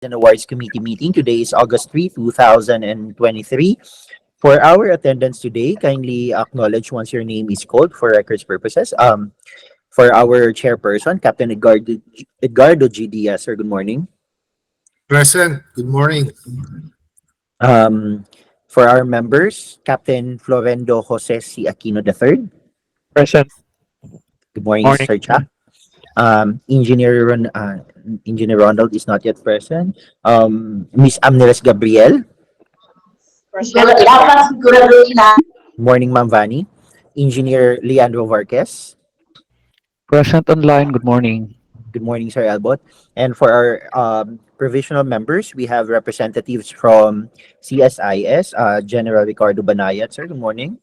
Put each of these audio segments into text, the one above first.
and Awards Committee meeting. Today is August 3, 2023. For our attendance today, kindly acknowledge once your name is called for records purposes. For our chairperson, Captain Edgardo G. Diaz, sir, good morning. Present. Good morning. Um, for our members, Captain Florendo Jose C. Aquino III, Present. good morning, Morning. Sir Cha. Engineer Ronald is not yet present. Miss Amneres Gabriel, morning, Ma'am Vani. Engineer Leandro Varquez. Present online. Good morning. Good morning, Sir Albot. And for our provisional members, we have representatives from CSIS, General Ricardo Banayat. Sir, good morning.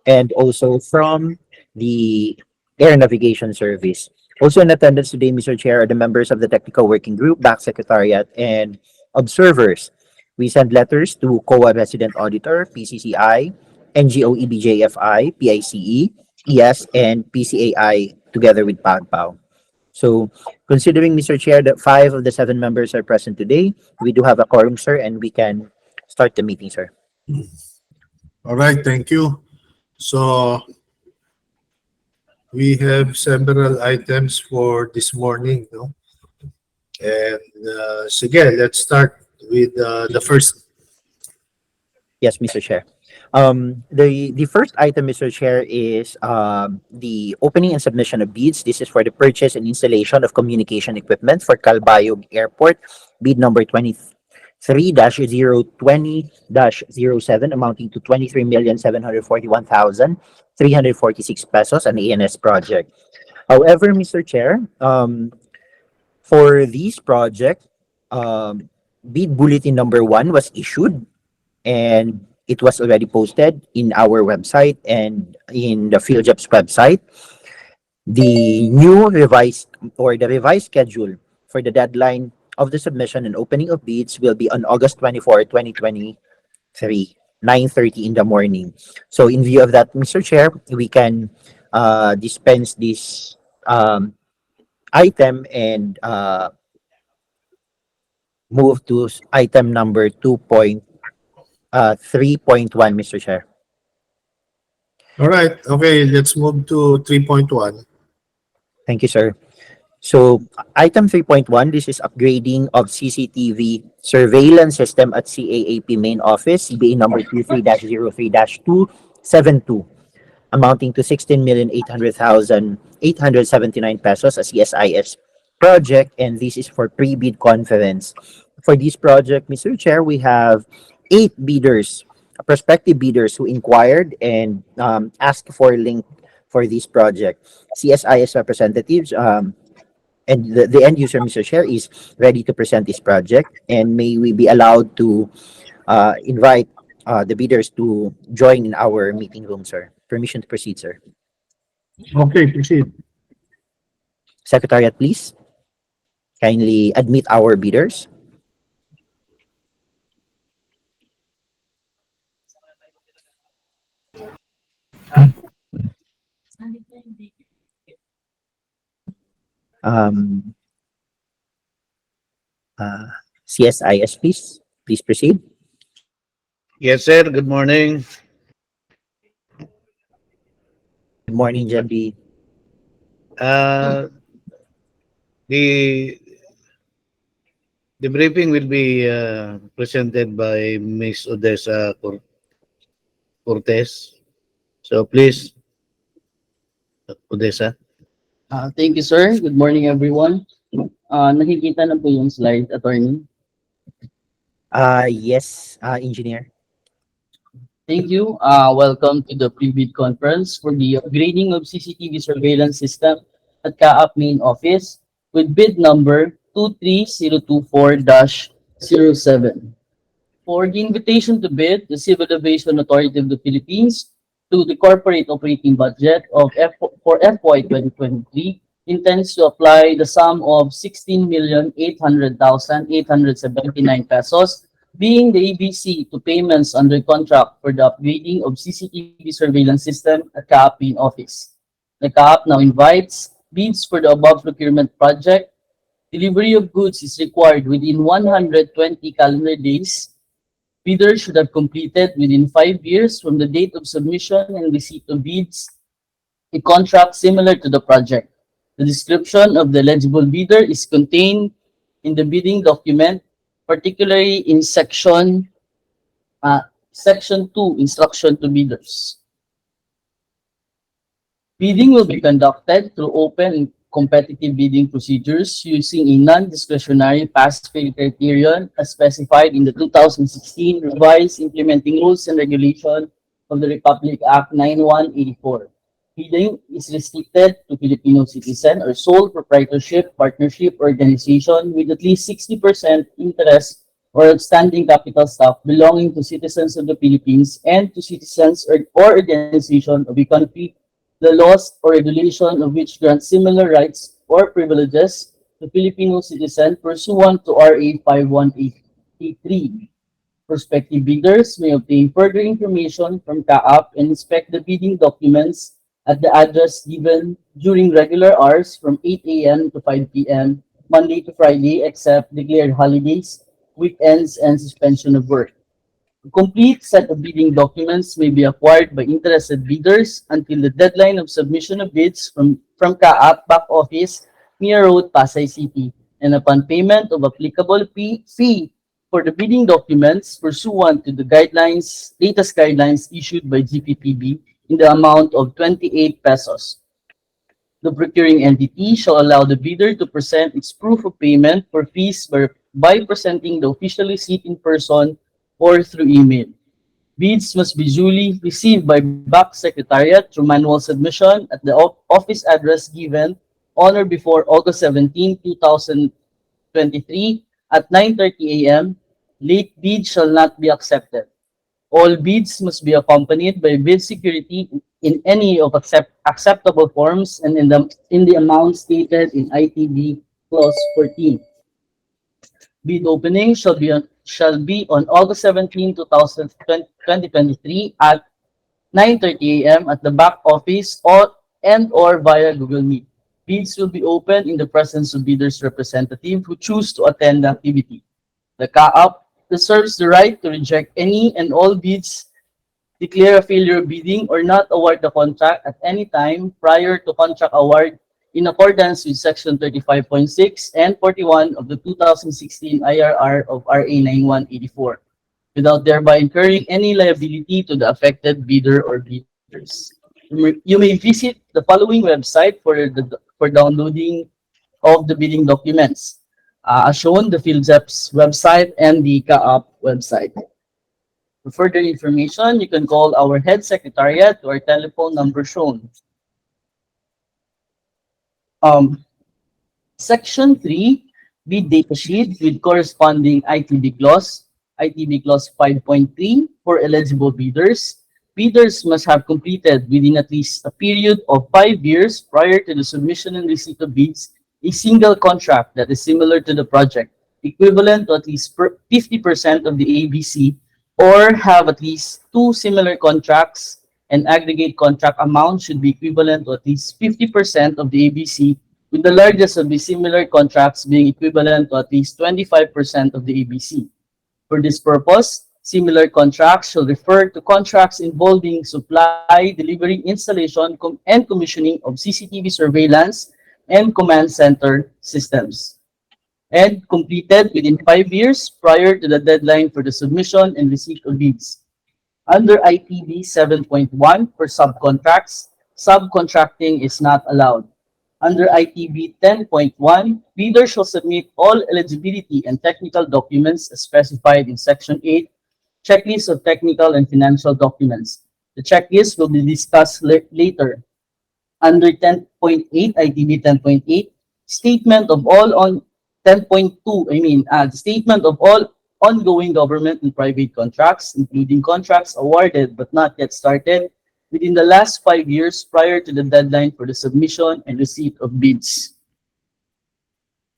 And also from the Air Navigation Service. Also in attendance today, Mr. Chair, are the members of the Technical Working Group, BAC Secretariat, and observers. We send letters to COA Resident Auditor, PCCI, NGO EBJFI, PICE, ES, and PCAI together with PAGPAO. So, considering, Mr. Chair, that 5 of the 7 members are present today, we do have a quorum, sir, and we can start the meeting, sir. All right. Thank you. So we have several items for this morning, no? And sige, let's start with the first. Yes, Mr. Chair. The first item, Mr. Chair, is the opening and submission of bids. This is for the purchase and installation of communication equipment for Calbayog Airport, bid number 23-020-07, amounting to 23,741,346 pesos, an ANS project. However, Mr. Chair, for this project, bid bulletin number 1 was issued, and it was already posted in our website and in the PhilJobs website. The revised schedule for the deadline of the submission and opening of bids will be on August 24, 2023, 9:30 in the morning. So in view of that, Mr. Chair, we can dispense this item and move to item number 3.1, Mr. Chair. All right. Okay, let's move to 3.1. Thank you, sir. So, item 3.1, this is upgrading of CCTV surveillance system at CAAP main office, CBA number 23-03-272, amounting to 16,800,879 pesos, a CSIS project, and this is for pre-bid conference. For this project, Mr. Chair, we have 8 bidders, prospective bidders who inquired and asked for a link for this project. CSIS representatives and the end user, Mr. Chair, is ready to present this project, and may we be allowed to invite the bidders to join in our meeting room, sir. Permission to proceed, sir. Okay, proceed. Secretariat, please. Kindly admit our bidders. Um, CSIS, please. Please proceed. Yes, sir. Good morning. Good morning, Jeffrey. Uh, the the briefing will be presented by Ms. Odessa Cortez. So please, Odessa. Thank you, sir. Good morning, everyone. Nakikita na po yung slide, attorney. Yes, engineer. Thank you. Welcome to the pre-bid conference for the upgrading of CCTV surveillance system at CAAP main office with bid number 23024-07. For the invitation to bid, the Civil Aviation Authority of the Philippines to the corporate operating budget for FY 2023 intends to apply the sum of 16,800,879 pesos, being the ABC to payments under contract for the upgrading of CCTV surveillance system at CAAP main office. The CAAP now invites bids for the above procurement project Delivery of goods is required within 120 calendar days. Bidders should have completed within 5 years from the date of submission and receipt of bids a contract similar to the project. The description of the eligible bidder is contained in the bidding document, particularly in section 2, instruction to bidders. Bidding will be conducted through open and competitive bidding procedures using a non-discretionary pass-fail criterion as specified in the 2016 revised implementing rules and regulation of the Republic Act 9184. Bidding is restricted to Filipino citizen or sole proprietorship partnership organization with at least 60% interest or outstanding capital stock belonging to citizens of the Philippines and to citizens or organization of a country the laws or regulation of which grant similar rights or privileges to Filipino citizen pursuant to RA 5183. Prospective bidders may obtain further information from CAAP and inspect the bidding documents at the address given during regular hours from 8 a.m. to 5 p.m. Monday to Friday except declared holidays, weekends, and suspension of work. A complete set of bidding documents may be acquired by interested bidders until the deadline of submission of bids from CAAP back office, Mia Road, Pasay City, and upon payment of applicable fee for the bidding documents pursuant to the latest guidelines issued by GPPB in the amount of 28 pesos. The procuring entity shall allow the bidder to present its proof of payment for fees by presenting the official receipt in person or through email. Bids must be duly received by BAC Secretariat through manual submission at the office address given on or before August 17, 2023 at 9:30 a.m. Late bids shall not be accepted. All bids must be accompanied by bid security in any of acceptable forms and in the amount stated in ITB Clause 14. Bid opening shall be on August 17, 2023 at 9:30 a.m. at the back office or via Google Meet. Bids will be open in the presence of bidders' representative who choose to attend the activity. The CAAP reserves the right to reject any and all bids, declare a failure of bidding, or not award the contract at any time prior to contract award in accordance with Section 35.6 and 41 of the 2016 IRR of RA 9184, without thereby incurring any liability to the affected bidder or bidders. You may visit the following website for downloading of the bidding documents, as shown, the PhilZEP's website and the CAAP website. For further information, you can call our head secretariat to our telephone number shown. Section 3, bid data sheet with corresponding ITB clause, ITB clause 5.3 for eligible bidders. Bidders must have completed within at least a period of 5 years prior to the submission and receipt of bids a single contract that is similar to the project, equivalent to at least 50% of the ABC, or have at least 2 similar contracts, and aggregate contract amount should be equivalent to at least 50% of the ABC, with the largest of the similar contracts being equivalent to at least 25% of the ABC. For this purpose, similar contracts shall refer to contracts involving supply, delivery, installation, and commissioning of CCTV surveillance and command center systems, and completed within 5 years prior to the deadline for the submission and receipt of bids. Under ITB 7.1 for subcontracts, subcontracting is not allowed. Under ITB 10.1, bidders shall submit all eligibility and technical documents as specified in Section 8, Checklist of Technical and Financial Documents. The checklist will be discussed later. Under 10.8, ITB 10.8, statement of all on 10.2, statement of all ongoing government and private contracts, including contracts awarded but not yet started within the last 5 years prior to the deadline for the submission and receipt of bids.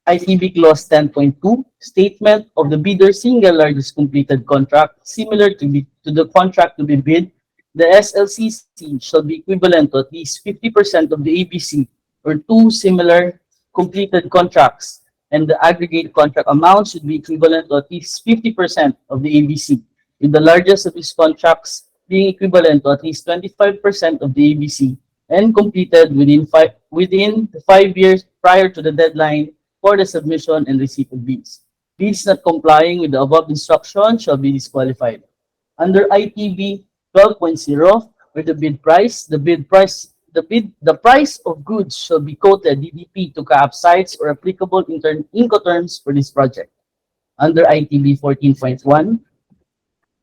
ITB Clause 10.2, statement of the bidder's single largest completed contract similar to the contract to be bid. The SLCC shall be equivalent to at least 50% of the ABC or 2 similar completed contracts and the aggregate contract amount should be equivalent to at least 50% of the ABC, with the largest of these contracts being equivalent to at least 25% of the ABC and completed within the 5 years prior to the deadline for the submission and receipt of bids. Bids not complying with the above instruction shall be disqualified. Under ITB 12.0, where the price of goods shall be quoted DDP to CAAP sites or applicable Incoterms for this project. Under ITB 14.1,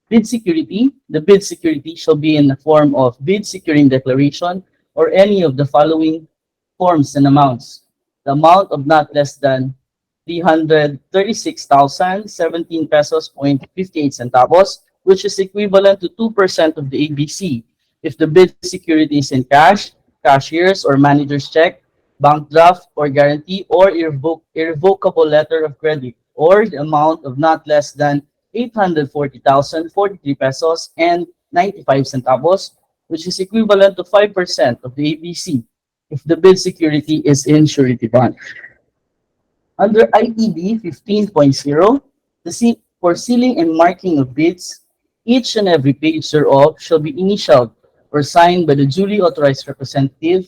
bid security, the bid security shall be in the form of bid securing declaration or any of the following forms and amounts. The amount of not less than 336,017 pesos point 58 centavos, which is equivalent to 2% of the ABC. If the bid security is in cash, cashier's or manager's check, bank draft or guarantee, or irrevocable letter of credit, or the amount of not less than 840,043 pesos and 95 centavos, which is equivalent to 5% of the ABC if the bid security is in surety bond. Under ITB 15.0, for sealing and marking of bids, each and every page thereof shall be initialed or signed by the duly authorized representative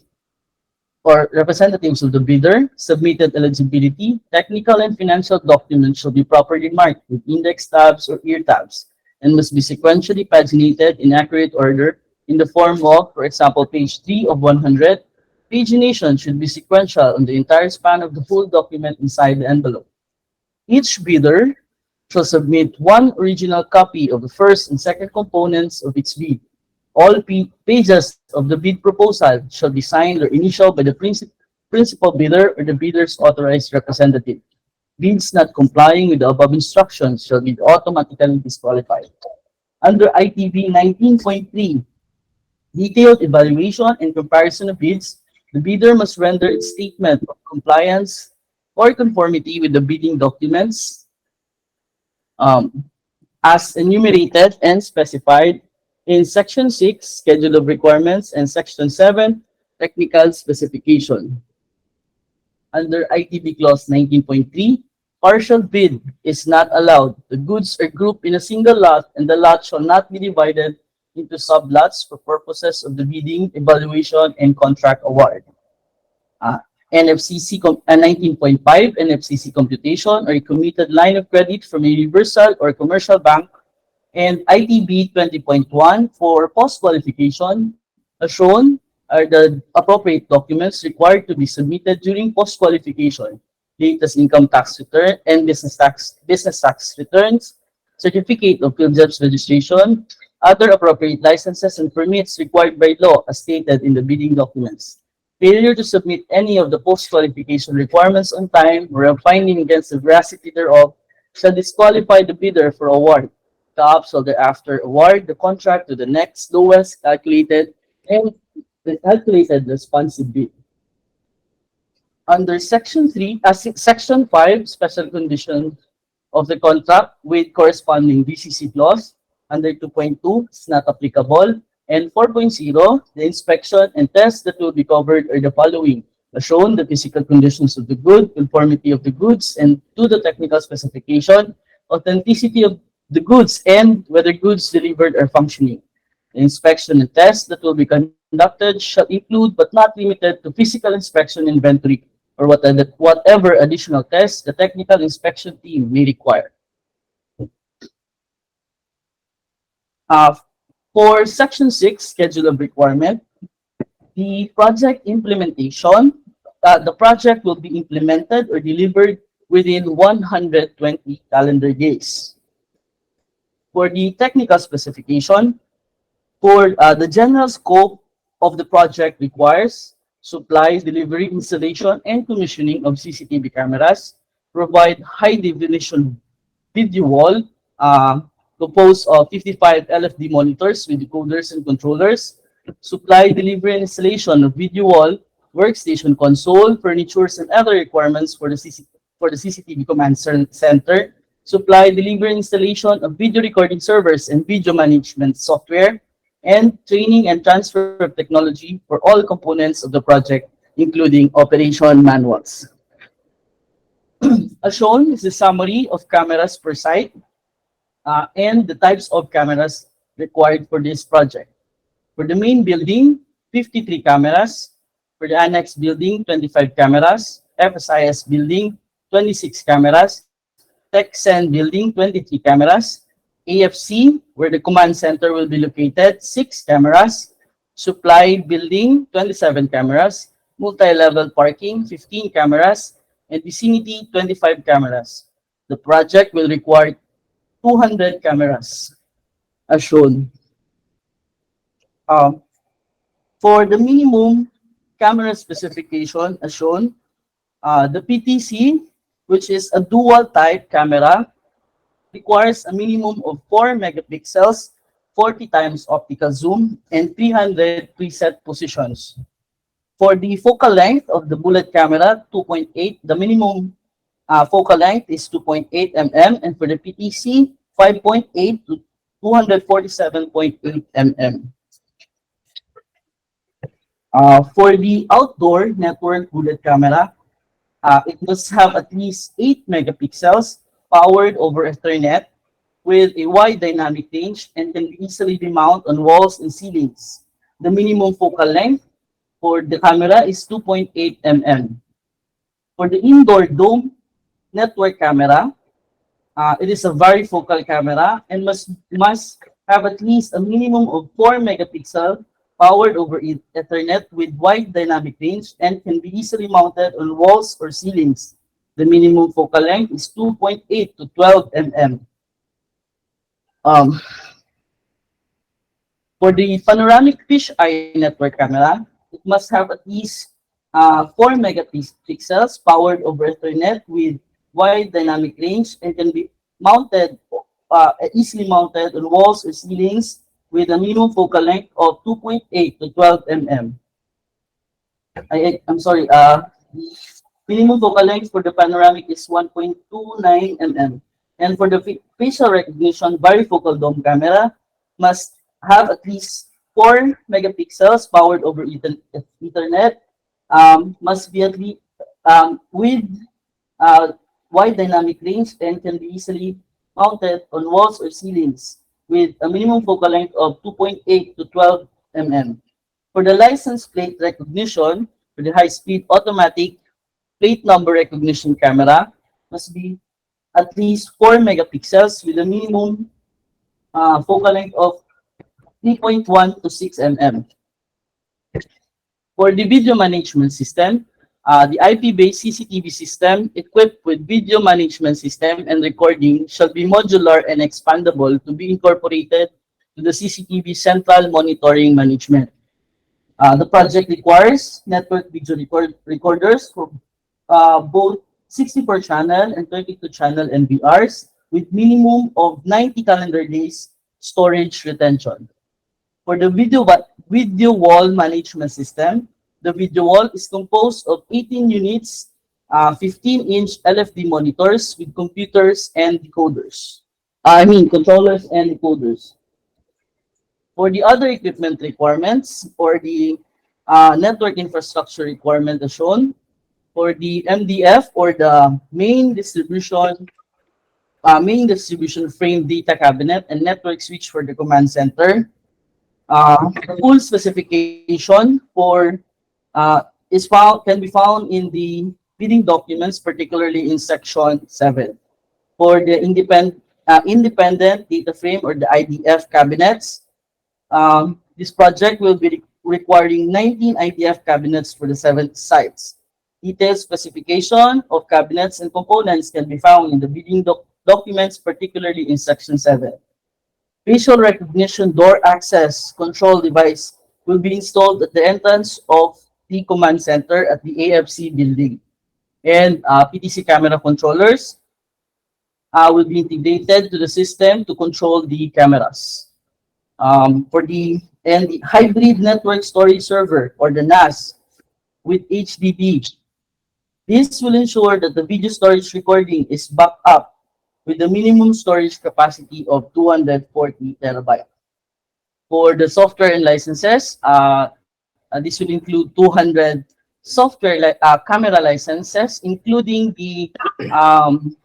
or representatives of the bidder. Submitted eligibility, technical and financial documents shall be properly marked with index tabs or ear tabs and must be sequentially paginated in accurate order in the form of, for example, page 3 of 100. Pagination should be sequential on the entire span of the full document inside the envelope. Each bidder shall submit one original copy of the first and second components of its bid. All pages of the bid proposal shall be signed or initialed by the principal bidder or the bidder's authorized representative. Bids not complying with the above instructions shall be automatically disqualified. Under ITB 19.3, detailed evaluation and comparison of bids, the bidder must render its statement of compliance or conformity with the bidding documents as enumerated and specified in Section 6, Schedule of Requirements, and Section 7, Technical Specification. Under ITB Clause 19.3, partial bid is not allowed. The goods are grouped in a single lot, and the lot shall not be divided into sublots for purposes of the bidding, evaluation, and contract award. NFCC 19.5, NFCC computation or a committed line of credit from a universal or commercial bank, and ITB 20.1 for post-qualification, as shown are the appropriate documents required to be submitted during post-qualification: latest income tax return and business tax returns, certificate of PhilJobs registration, other appropriate licenses and permits required by law as stated in the bidding documents. Failure to submit any of the post-qualification requirements on time or a finding against the veracity thereof shall disqualify the bidder for award. CAAP shall thereafter award the contract to the next lowest calculated responsive bid. Under Section 5, special condition of the contract with corresponding BCC clause, under 2.2 is not applicable, and 4.0, the inspection and tests that will be covered are the following: as shown, the physical conditions of the good, conformity of the goods and to the technical specification, authenticity of the goods, and whether goods delivered are functioning. The inspection and tests that will be conducted shall include but not limited to physical inspection, inventory, or whatever additional tests the technical inspection team may require. For Section 6, Schedule of Requirement, the project implementation, the project will be implemented or delivered within 120 calendar days. For the technical specification, for the general scope of the project requires supply, delivery, installation, and commissioning of CCTV cameras, provide high-definition video wall composed of 55 LFD monitors with decoders and controllers, supply, delivery, and installation of video wall, workstation console, furnitures, and other requirements for the CCTV command center, supply, delivery, and installation of video recording servers and video management software, and training and transfer of technology for all components of the project, including operation manuals. As shown is the summary of cameras per site and the types of cameras required for this project. For the main building, 53 cameras. For the annex building, 25 cameras. FSIS building, 26 cameras. TechSen building, 23 cameras. AFC, where the command center will be located, 6 cameras. Supply building, 27 cameras. Multi-level parking, 15 cameras. And vicinity, 25 cameras. The project will require 200 cameras, as shown. Um, for the minimum camera specification, as shown, the PTC, which is a dual type camera, requires a minimum of 4 megapixels, 40 times optical zoom, and 300 preset positions. For the focal length of the bullet camera, 2.8, the minimum focal length is 2.8 mm, and for the PTC, 5.8 to 247.8 mm. For the outdoor network bullet camera, it must have at least 8 megapixels, powered over Ethernet, with a wide dynamic range and can easily be mounted on walls and ceilings. The minimum focal length for the camera is 2.8 mm. For the indoor dome network camera, it is a varifocal camera and must have at least a minimum of 4 megapixel, powered over Ethernet with wide dynamic range, and can be easily mounted on walls or ceilings. The minimum focal length is 2.8 to 12 mm. For the panoramic fisheye network camera, it must have at least 4 megapixels, powered over Ethernet with wide dynamic range, and can be mounted, easily mounted on walls or ceilings with a minimum focal length of 2.8 to 12 mm. I'm sorry, the minimum focal length for the panoramic is 1.29 mm. And for the facial recognition varifocal dome camera, must have at least 4 megapixels, powered over Ethernet, must be at least with wide dynamic range, and can be easily mounted on walls or ceilings with a minimum focal length of 2.8 to 12 mm. For the license plate recognition, for the high-speed automatic plate number recognition camera, must be at least 4 megapixels with a minimum focal length of 3.1 to 6 mm. For the video management system, the IP-based CCTV system equipped with video management system and recording shall be modular and expandable to be incorporated to the CCTV central monitoring management. The project requires network video recorders for both 64 channel and 32 channel NVRs with minimum of 90 calendar days storage retention. For the video wall management system, the video wall is composed of 18 units, 15-inch LFD monitors with computers and decoders. Controllers and decoders. For the other equipment requirements, or the network infrastructure requirement as shown, for the MDF, or the main distribution frame data cabinet and network switch for the command center, full specification for can be found in the bidding documents, particularly in section 7. For the independent data frame, or the IDF cabinets, this project will be requiring 19 IDF cabinets for the 7 sites. Detailed specification of cabinets and components can be found in the bidding documents, particularly in section 7. Facial recognition door access control device will be installed at the entrance of the command center at the AFC building. And PTC camera controllers will be integrated to the system to control the cameras. For the hybrid network storage server, or the NAS, with HDD, this will ensure that the video storage recording is backed up with a minimum storage capacity of 240 terabytes. For the software and licenses, this will include 200 camera licenses, including the um,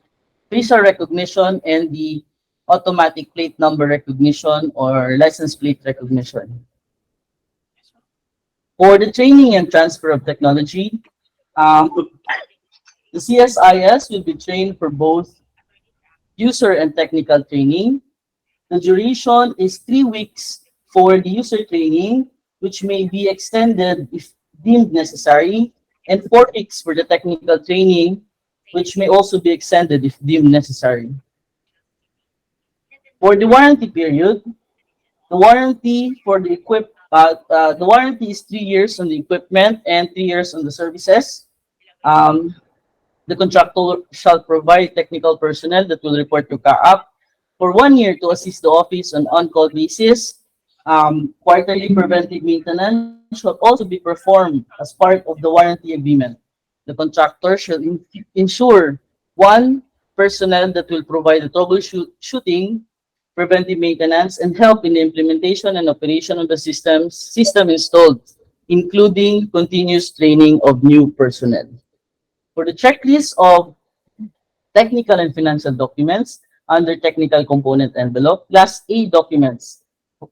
facial recognition and the automatic plate number recognition or license plate recognition. For the training and transfer of technology, um, the CSIS will be trained for both user and technical training. The duration is 3 weeks for the user training, which may be extended if deemed necessary, and 4 weeks for the technical training, which may also be extended if deemed necessary. For the warranty period, the warranty is 3 years on the equipment and 3 years on the services. Um, the contractor shall provide technical personnel that will report to CAAP for 1 year to assist the office on on-call basis. Quarterly preventive maintenance should also be performed as part of the warranty agreement. The contractor shall ensure one personnel that will provide the troubleshooting, preventive maintenance, and help in the implementation and operation of the system installed, including continuous training of new personnel. For the checklist of technical and financial documents under technical component envelope, Class A documents.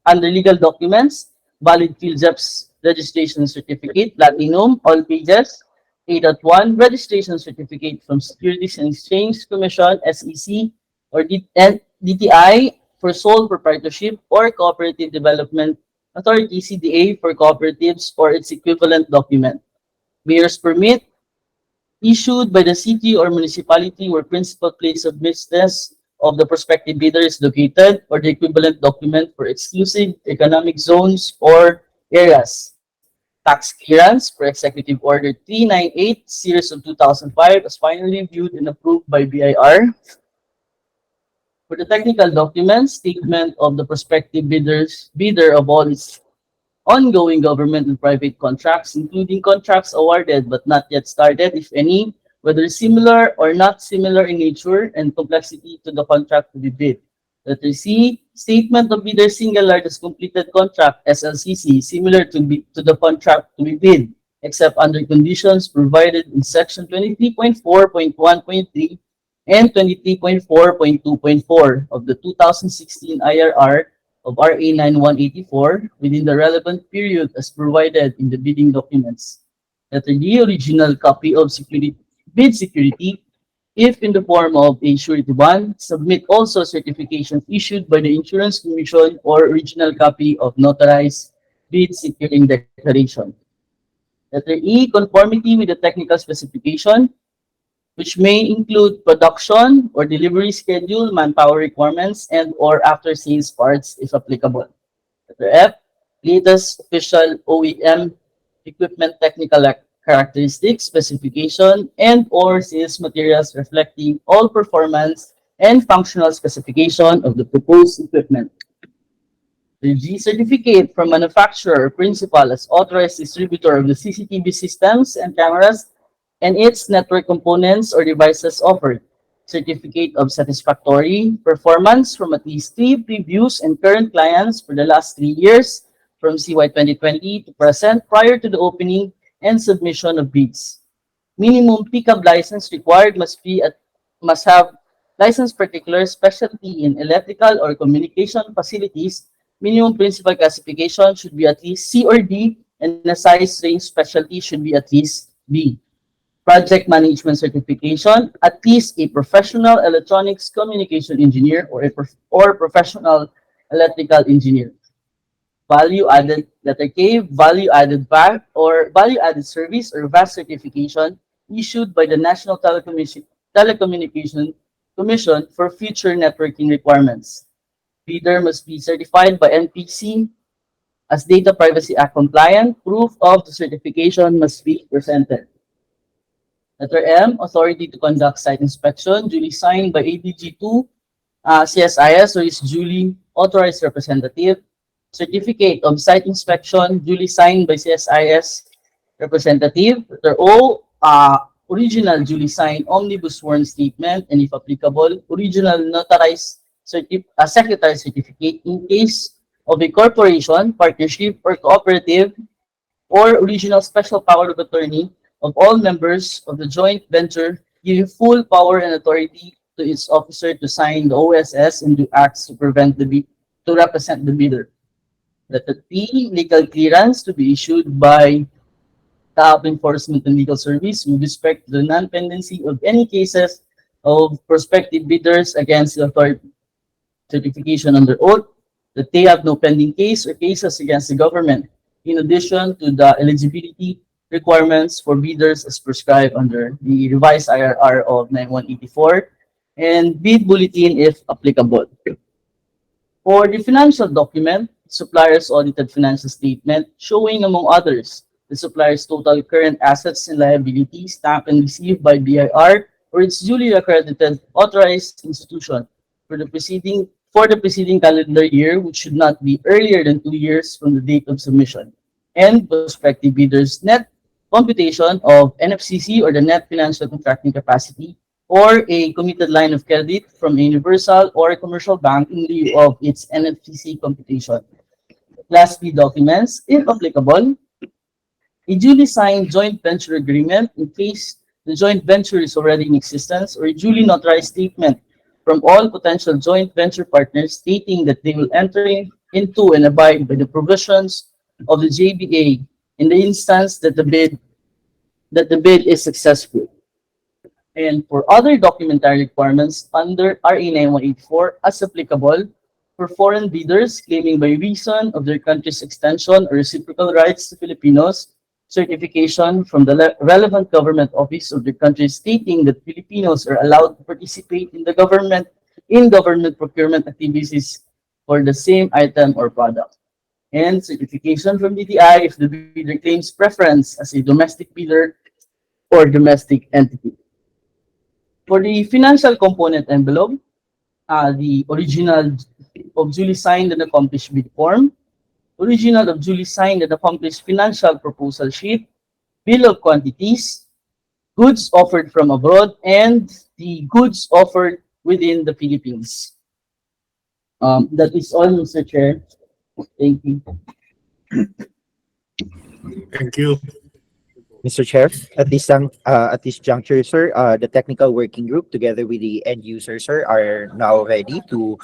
Under legal documents, valid PhilJEPS registration certificate, platinum, all pages. 8.1, registration certificate from Securities and Exchange Commission, SEC, or DTI for sole proprietorship or cooperative development authority, CDA, for cooperatives or its equivalent document. Mayor's permit issued by the city or municipality where principal place of business of the prospective bidder is located, or the equivalent document for exclusive economic zones or areas. Tax clearance for Executive Order 398, Series of 2005, as finally reviewed and approved by BIR. For the technical documents, statement of the prospective bidder of all its ongoing government and private contracts, including contracts awarded but not yet started, if any, whether similar or not similar in nature and complexity to the contract to be bid. Letter C, statement of bidder's single largest completed contract, SLCC, similar to the contract to be bid, except under conditions provided in Section 23.4.1.3 and 23.4.2.4 of the 2016 IRR of RA 9184 within the relevant period as provided in the bidding documents. Letter D, original copy of bid security, if in the form of a surety bond, submit also certifications issued by the Insurance Commission or original copy of notarized bid securing declaration. Letter E, conformity with the technical specification, which may include production or delivery schedule, manpower requirements, and or after sales parts if applicable. Letter F, latest official OEM equipment technical characteristics, specification, and or sales materials reflecting all performance and functional specification of the proposed equipment. The G, certificate from manufacturer or principal as authorized distributor of the CCTV systems and cameras and its network components or devices offered. Certificate of satisfactory performance from at least 3 previous and current clients for the last 3 years from CY 2020 to present prior to the opening and submission of bids. Minimum pickup license required must have license particular specialty in electrical or communication facilities. Minimum principal classification should be at least C or D, and the size range specialty should be at least B. Project management certification, at least a professional electronics communication engineer or professional electrical engineer. Value added, letter K, value added VAC or value added service or VAS certification issued by the National Telecommunication Commission for future networking requirements. Bidder must be certified by NPC as Data Privacy Act compliant. Proof of the certification must be presented. Letter M, authority to conduct site inspection, duly signed by ADG2, CSIS, or its duly authorized representative. Certificate of site inspection, duly signed by CSIS representative. Letter O, original duly signed omnibus sworn statement, and if applicable, original notarized secretary certificate in case of a corporation, partnership, or cooperative, or original special power of attorney of all members of the joint venture, giving full power and authority to its officer to sign the OSS and do acts to to represent the bidder. That the T legal clearance to be issued by CAAP Enforcement and Legal Service with respect to the non-pendency of any cases of prospective bidders against the authority. Certification under oath that they have no pending case or cases against the government, in addition to the eligibility requirements for bidders as prescribed under the revised IRR of 9184 and bid bulletin if applicable. For the financial document, supplier's audited financial statement showing, among others, the supplier's total current assets and liabilities stamped and received by BIR or its duly accredited authorized institution for the preceding calendar year, which should not be earlier than 2 years from the date of submission, and prospective bidders' net computation of NFCC or the net financial contracting capacity or a committed line of credit from a universal or a commercial bank in lieu of its NFCC computation. Class B documents, if applicable, a duly signed joint venture agreement in case the joint venture is already in existence, or a duly notarized statement from all potential joint venture partners stating that they will enter into and abide by the provisions of the JBA in the instance that the bid is successful. And for other documentary requirements under RA 9184 as applicable for foreign bidders claiming by reason of their country's extension or reciprocal rights to Filipinos, certification from the relevant government office of the country stating that Filipinos are allowed to participate in government procurement activities for the same item or product. And certification from DTI if the bidder claims preference as a domestic bidder or domestic entity. For the financial component envelope, the original of duly signed and accomplished bid form, original of duly signed and accomplished financial proposal sheet, bill of quantities, goods offered from abroad, and the goods offered within the Philippines. That is all, Mr. Chair. Thank you. Thank you. Mr. Chair, at this juncture, sir, the technical working group together with the end user, sir, are now ready to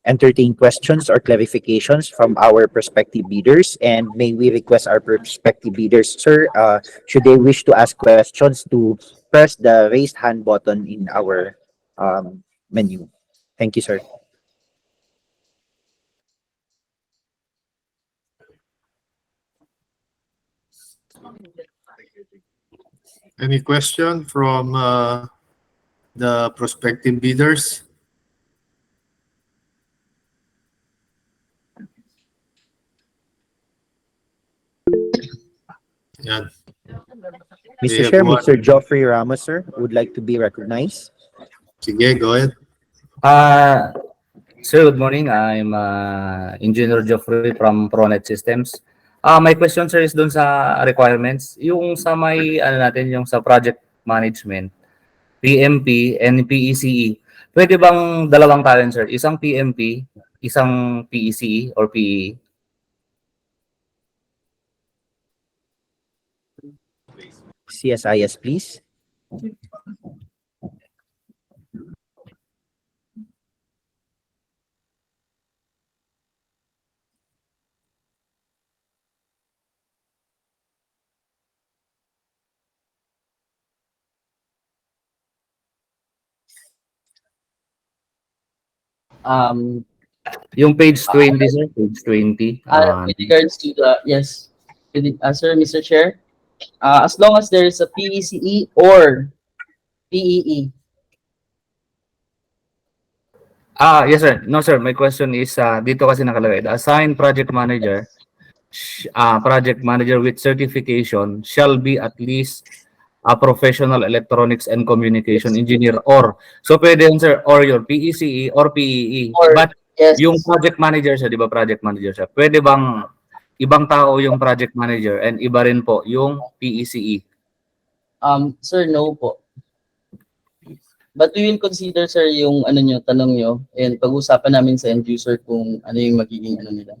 entertain questions or clarifications from our prospective bidders. And may we request our prospective bidders, sir, should they wish to ask questions, to press the raised hand button in our menu. Thank you, sir. Any question from the prospective bidders? Yan. Mr. Yeah, Chair, go Mr. Geoffrey Ramos, sir, would like to be recognized. Sige, go ahead. Sir, good morning. I'm Engineer Geoffrey from Pronet Systems. My question, sir, is dun sa requirements. Yung sa may, ano natin, yung sa project management, PMP and PECE. Pwede bang dalawang talent, sir? Isang PMP, isang PECE or PEE? CSIS, please. Yung page 20, sir, page 20. With regards to the, yes, sir, Mr. Chair, as long as there is a PECE or PEE. Yes, sir. No, sir. My question is, dito kasi nakalagay, the assigned project manager with certification shall be at least a professional electronics and communication engineer or, so pwede yun, sir, or your PECE or PEE. Or, But yes, yung project manager siya, di ba project manager siya, pwede bang ibang tao yung project manager and iba rin po yung PECE? sir, no po. But we will consider, sir, yung ano nyo, tanong nyo, and pag-usapan namin sa end user kung ano yung magiging ano nila.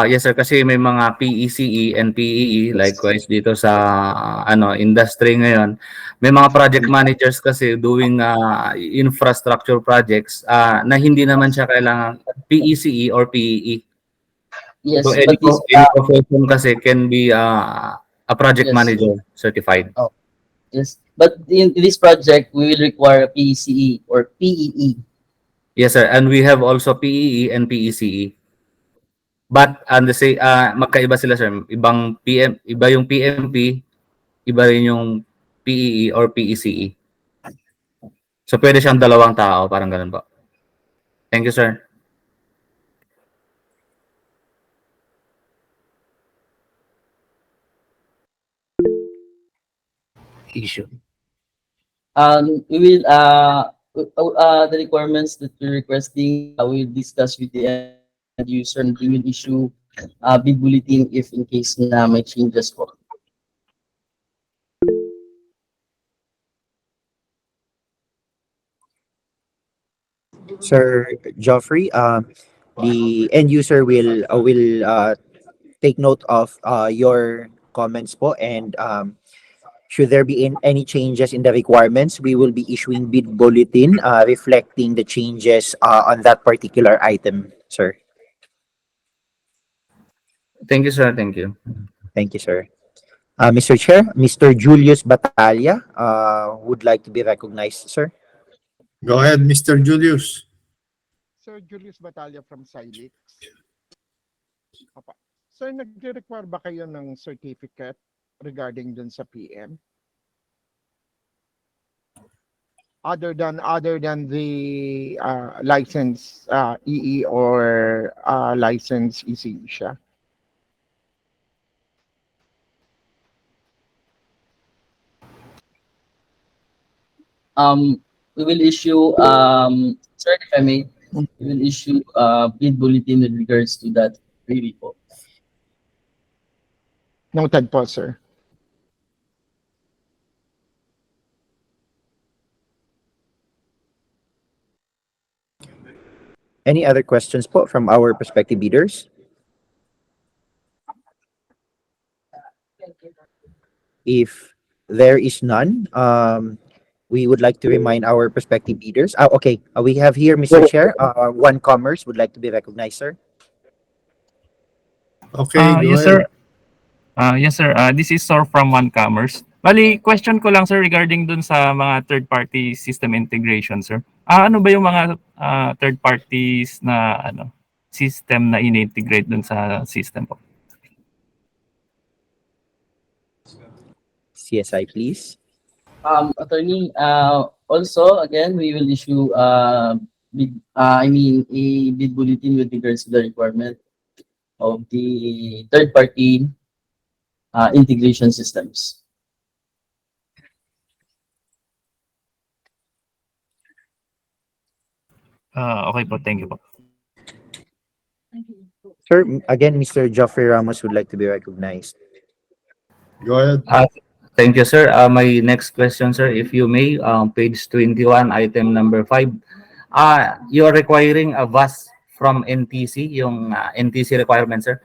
Yes sir, kasi may mga PECE and PEE likewise dito sa industry ngayon. May mga project managers kasi doing infrastructure projects na hindi naman siya kailangan PECE or PEE. So Yes, any but this, any profession kasi can be a project yes, manager certified. yes. But in this project, we will require a PCE or PEE. Yes sir, and we have also PEE and PECE. But magkaiba sila sir. Iba yung PMP, iba rin yung PEE or PECE. So pwede siyang dalawang tao, parang ganun po. Thank you sir. Issue. We will, the requirements that you're requesting, we'll discuss with the end user and we will issue bid bulletin if in case na may changes po. Sir Geoffrey, the end user will take note of your comments po, and should there be any changes in the requirements, we will be issuing bid bulletin reflecting the changes on that particular item, sir. Thank you sir, thank you. Thank you, sir. Mr. Chair, Mr. Julius Batalla would like to be recognized, sir. Go ahead, Mr. Julius. Sir Julius Batalla from Silix. Opa. Sir, nag-require ba kayo ng certificate regarding dun sa PM? Other than the license EE or license ECE siya? We will issue, sir, if I may, we will issue bid bulletin with regards to that query po. Noted po, sir. Any other questions po from our prospective bidders? If there is none, we would like to remind our prospective bidders. Okay, we have here, Mr. Chair, One Commerce would like to be recognized, sir. Okay, go Yes, ahead. sir. Yes, sir. This is Sor from One Commerce. Bali, question ko lang, sir, regarding dun sa mga third-party system integration, sir. Ano ba yung mga third parties na system na in-integrate dun sa system po? CSI, please. Attorney, also, again, we will issue a bid bulletin with regards to the requirement of the third-party integration systems. Okay po, thank you po. Sir, again, Mr. Geoffrey Ramos would like to be recognized. Go ahead. Thank you sir. My next question sir, if you may, page 21, item number 5. You are requiring a VAS from NTC, yung NTC requirement sir.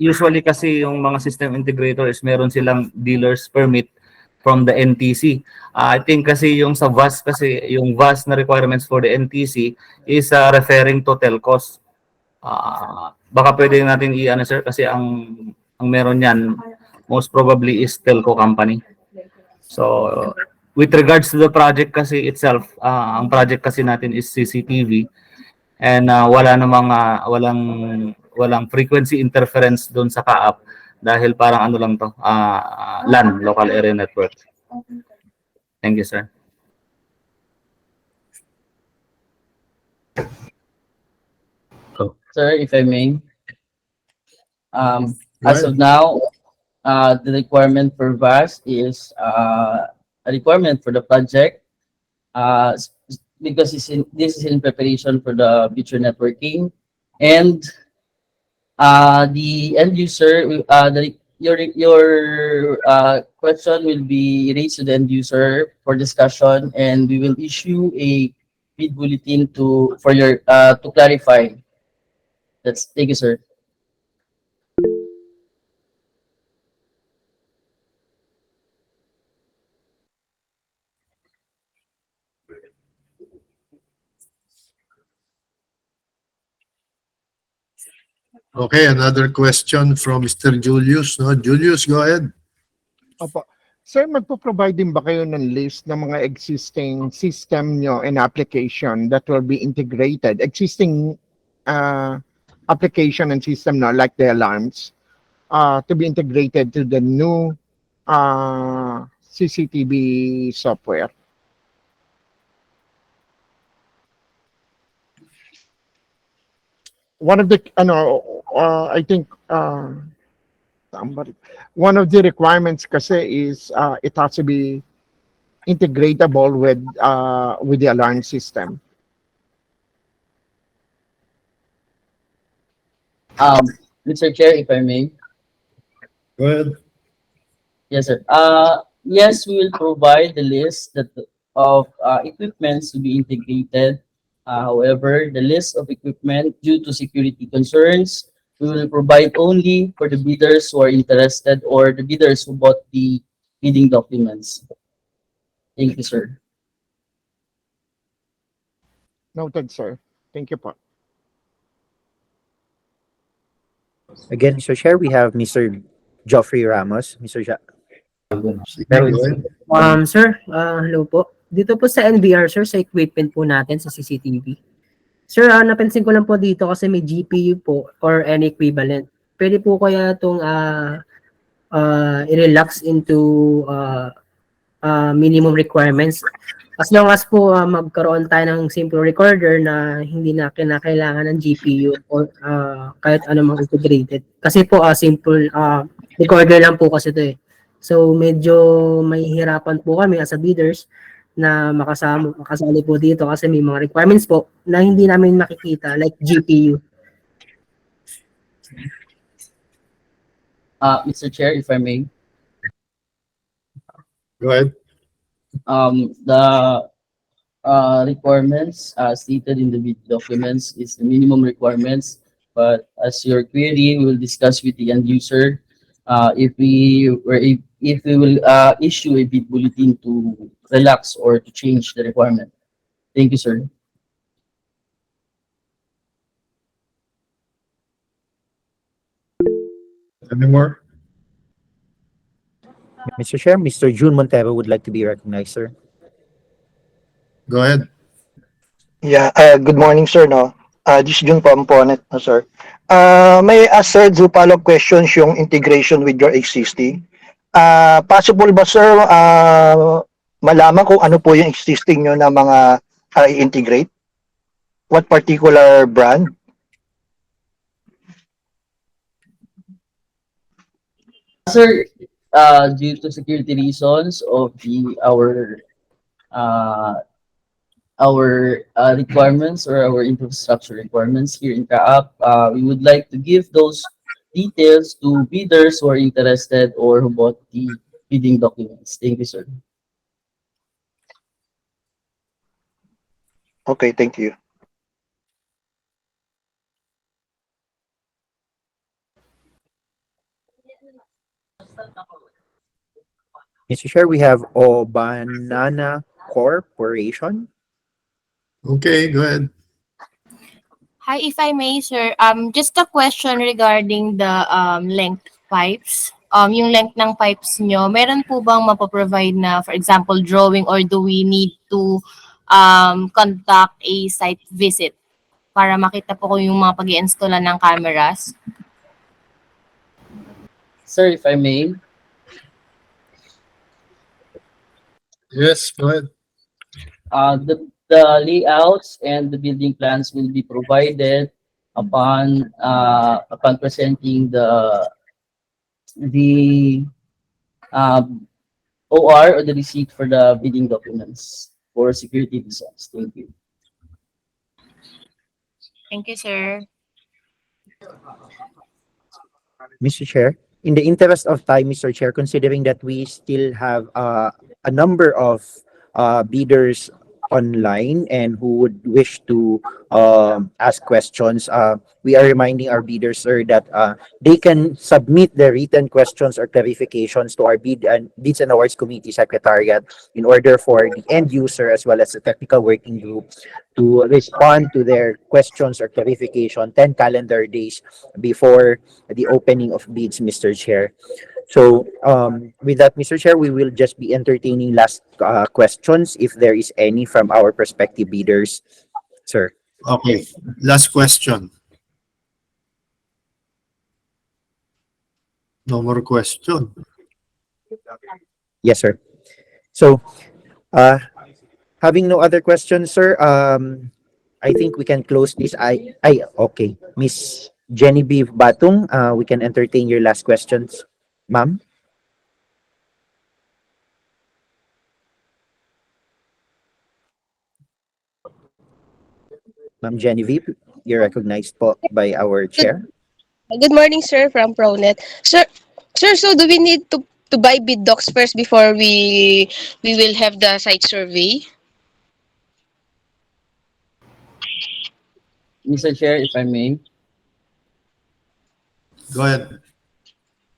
Usually kasi yung mga system integrators meron silang dealer's permit from the NTC. I think kasi yung sa VAS kasi, yung VAS na requirements for the NTC is referring to telcos. Baka pwede natin i-ano sir kasi ang meron yan most probably is telco company. So with regards to the project kasi itself, ang project kasi natin is CCTV and walang frequency interference doon sa CAAP dahil parang ano lang to, LAN, local area network. Thank you sir. Sir, if I may, Go as ahead. of now, the requirement for VAS is a requirement for the project because this is in preparation for the future networking, and the end user, your question will be raised to the end user for discussion, and we will issue a bid bulletin to clarify. Thank you, sir. Okay, another question from Mr. Julius. No? Julius, go ahead. Opo. Sir, magpo-provide din ba kayo ng list ng mga existing system nyo and application that will be integrated? Existing application and system no, like the alarms, to be integrated to the new CCTV software? One of the, I think, one of the requirements kasi is it has to be integratable with the alarm system. Mr. Chair, if I may. Go ahead. Yes, sir. Yes, we will provide the list of equipments to be integrated. However, the list of equipment, due to security concerns, we will provide only for the bidders who are interested or the bidders who bought the bidding documents. Thank you, sir. Noted, sir. Thank you po. Again, Mr. Chair, we have Mr. Geoffrey Ramos. Mr. Sige, go ahead. Sir, hello po. Dito po sa NBR, sir, sa equipment po natin sa CCTV. Sir, napansin ko lang po dito kasi may GPU po or any equivalent. Pwede po kaya itong i-relax into minimum requirements. As long as po magkaroon tayo ng simple recorder na hindi na kinakailangan ng GPU or kahit anumang integrated. Kasi po simple recorder lang po kasi ito eh. So medyo may hirapan po kami as a bidders na makasali po dito kasi may mga requirements po na hindi namin makikita like GPU. Mr. Chair, if I may. Go ahead. The requirements stated in the bid documents is the minimum requirements, but as your query, we will discuss with the end user if we will issue a bid bulletin to relax or to change the requirement. Thank you, sir. Any more? Mr. Chair, Mr. June Montero would like to be recognized, sir. Go ahead. Yeah, good morning, sir. No, this is Jun Pomponet, no, sir. May ask, sir, do follow-up questions yung integration with your existing. Possible ba, sir, malaman kung ano po yung existing nyo na mga i-integrate? What particular brand? Sir, due to security reasons of our requirements or our infrastructure requirements here in CAAP, we would like to give those details to bidders who are interested or who bought the bidding documents. Thank you, sir. Okay, thank you. Mr. Chair, we have Banana Corporation. Okay, go ahead. Hi, if I may, sir. Just a question regarding the length pipes. Yung length ng pipes nyo, meron po bang mapaprovide na, for example, drawing, or do we need to conduct a site visit para makita po ko yung mga pag-i-installan ng cameras? Sir, if I may. Yes, go ahead. The layouts and the building plans will be provided upon presenting the OR or the receipt for the bidding documents for security reasons. Thank you. Thank you, sir. Mr. Chair, in the interest of time, Mr. Chair, considering that we still have a number of bidders online and who would wish to ask questions, we are reminding our bidders, sir, that they can submit their written questions or clarifications to our bids and awards committee secretariat in order for the end user as well as the technical working group to respond to their questions or clarification 10 calendar days before the opening of bids, Mr. Chair. So, with that, Mr. Chair, we will just be entertaining last questions if there is any from our prospective bidders, sir. Okay, last question. No more question. Yes, sir. So, uh, having no other questions, sir, I think we can close this. Okay. Miss Genevieve Batung, we can entertain your last questions, ma'am. Ma'am Genevieve, you're recognized po by our chair. Good morning, sir, from Pronet. Sir, so do we need to buy bid docs first before we will have the site survey? Mr. Chair, if I may. Go ahead.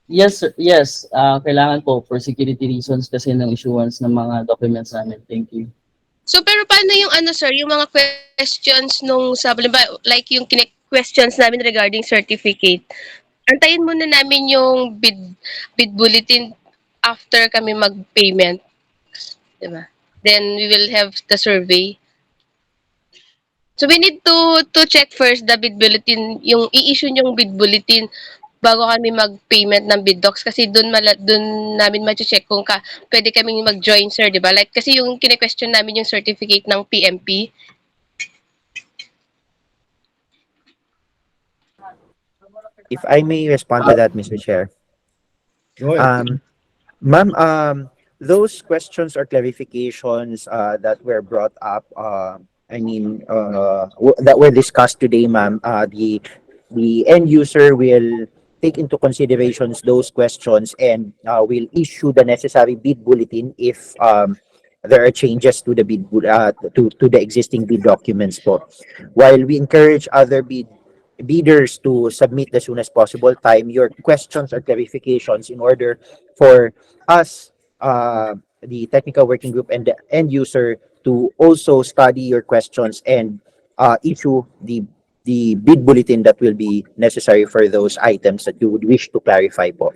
Yes, sir. Yes, kailangan po for security reasons kasi ng issuance ng mga documents namin. Thank you. So, pero paano yung ano, sir, yung mga questions nung sa, like yung questions namin regarding certificate, antayin muna namin yung bid bulletin after kami mag-payment. Diba? Then, we will have the survey. So, we need to check first the bid bulletin, yung i-issue yung bid bulletin bago kami mag-payment ng bid docs kasi doon namin ma-check kung pwede kaming mag-join, sir, di ba? Like, kasi yung kine-question namin yung certificate ng PMP. If I may respond to that, Mr. Chair. Go ahead. Ma'am, those questions or clarifications that were brought up, that were discussed today, ma'am, the end user will take into considerations those questions and will issue the necessary bid bulletin if there are changes to the to the existing bid documents po. While we encourage other bidders to submit as soon as possible time your questions or clarifications in order for us, the technical working group and the end user to also study your questions and issue the bid bulletin that will be necessary for those items that you would wish to clarify po.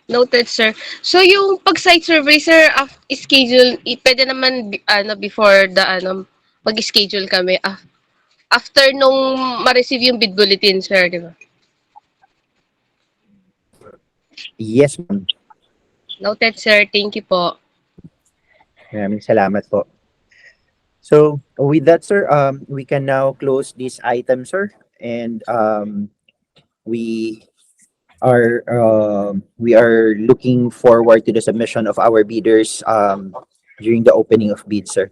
Noted, sir. So, yung pag-site survey, sir, schedule, pwede naman before the mag-schedule kami. After nung ma-receive yung bid bulletin, sir, di ba? Yes, ma'am. Noted, sir. Thank you po. Maraming salamat po. So, with that, sir, we can now close this item, sir. And we are looking forward to the submission of our bidders during the opening of bids, sir.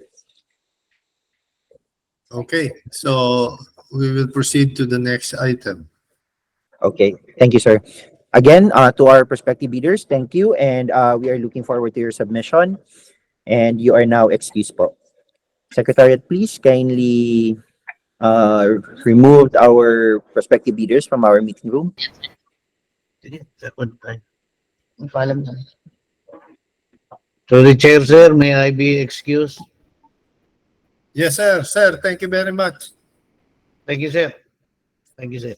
Okay, so we will proceed to the next item. Okay, thank you, sir. Again, to our prospective bidders, thank you, and we are looking forward to your submission. And you are now excused po. Secretariat, please kindly remove our prospective bidders from our meeting room. Paalam na. To the chair, sir, may I be excused? Yes, sir. Sir, thank you very much. Thank you, sir. Thank you, sir.